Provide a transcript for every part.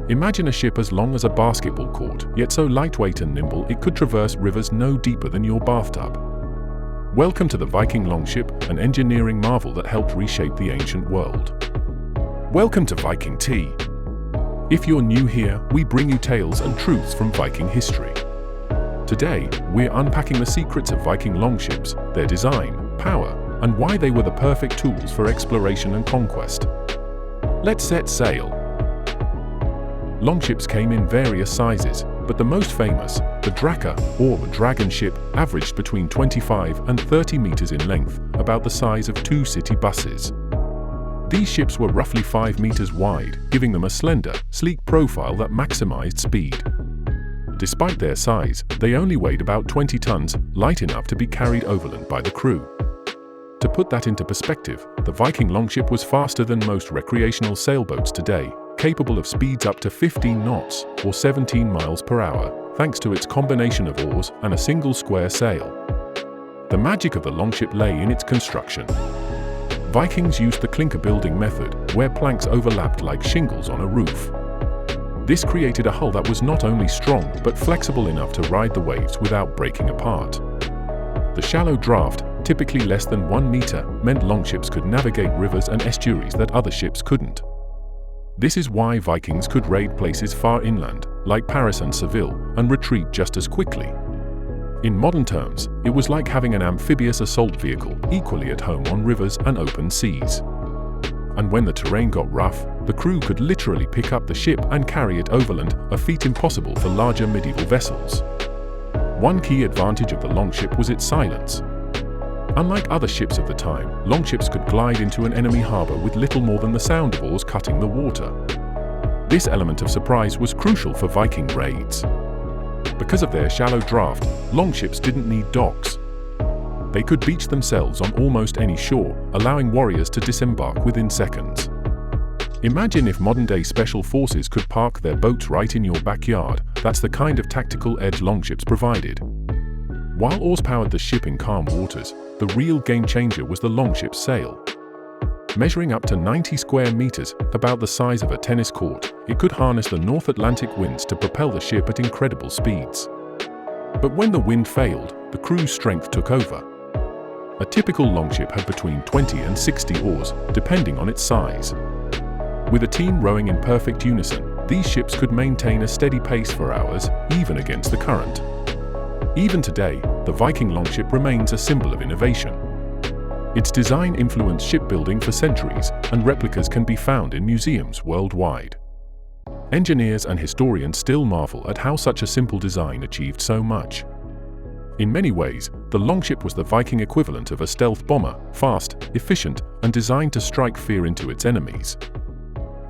Imagine a ship as long as a basketball court, yet so lightweight and nimble it could traverse rivers no deeper than your bathtub. Welcome to the Viking Longship, an engineering marvel that helped reshape the ancient world. Welcome to Viking Tea. If you're new here, we bring you tales and truths from Viking history. Today, we're unpacking the secrets of Viking longships, their design, power, and why they were the perfect tools for exploration and conquest. Let's set sail. Longships came in various sizes, but the most famous, the Draka, or the dragon ship, averaged between 25 and 30 meters in length, about the size of 2 city buses. These ships were roughly 5 meters wide, giving them a slender, sleek profile that maximized speed. Despite their size, they only weighed about 20 tons, light enough to be carried overland by the crew. To put that into perspective, the Viking longship was faster than most recreational sailboats today, capable of speeds up to 15 knots, or 17 miles per hour, thanks to its combination of oars and a single square sail. The magic of the longship lay in its construction. Vikings used the clinker building method, where planks overlapped like shingles on a roof. This created a hull that was not only strong but flexible enough to ride the waves without breaking apart. The shallow draft, typically less than 1 meter, meant longships could navigate rivers and estuaries that other ships couldn't. This is why Vikings could raid places far inland, like Paris and Seville, and retreat just as quickly. In modern terms, it was like having an amphibious assault vehicle, equally at home on rivers and open seas. And when the terrain got rough, the crew could literally pick up the ship and carry it overland, a feat impossible for larger medieval vessels. One key advantage of the longship was its silence. Unlike other ships of the time, longships could glide into an enemy harbor with little more than the sound of oars cutting the water. This element of surprise was crucial for Viking raids. Because of their shallow draft, longships didn't need docks. They could beach themselves on almost any shore, allowing warriors to disembark within seconds. Imagine if modern-day special forces could park their boats right in your backyard. That's the kind of tactical edge longships provided. While oars powered the ship in calm waters, the real game-changer was the longship's sail. Measuring up to 90 square meters, about the size of a tennis court, it could harness the North Atlantic winds to propel the ship at incredible speeds. But when the wind failed, the crew's strength took over. A typical longship had between 20 and 60 oars, depending on its size. With a team rowing in perfect unison, these ships could maintain a steady pace for hours, even against the current. Even today, the Viking longship remains a symbol of innovation. Its design influenced shipbuilding for centuries, and replicas can be found in museums worldwide. Engineers and historians still marvel at how such a simple design achieved so much. In many ways, the longship was the Viking equivalent of a stealth bomber, fast, efficient, and designed to strike fear into its enemies.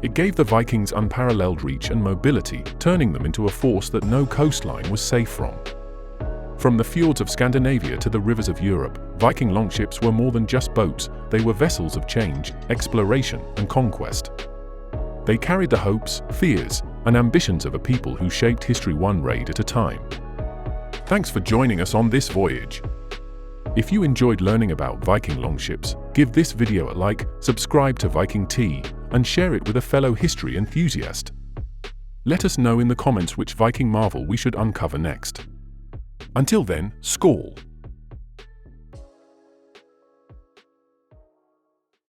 It gave the Vikings unparalleled reach and mobility, turning them into a force that no coastline was safe from. From the fjords of Scandinavia to the rivers of Europe, Viking longships were more than just boats, they were vessels of change, exploration, and conquest. They carried the hopes, fears, and ambitions of a people who shaped history one raid at a time. Thanks for joining us on this voyage. If you enjoyed learning about Viking longships, give this video a like, subscribe to Viking Tea, and share it with a fellow history enthusiast. Let us know in the comments which Viking marvel we should uncover next. Until then, skål!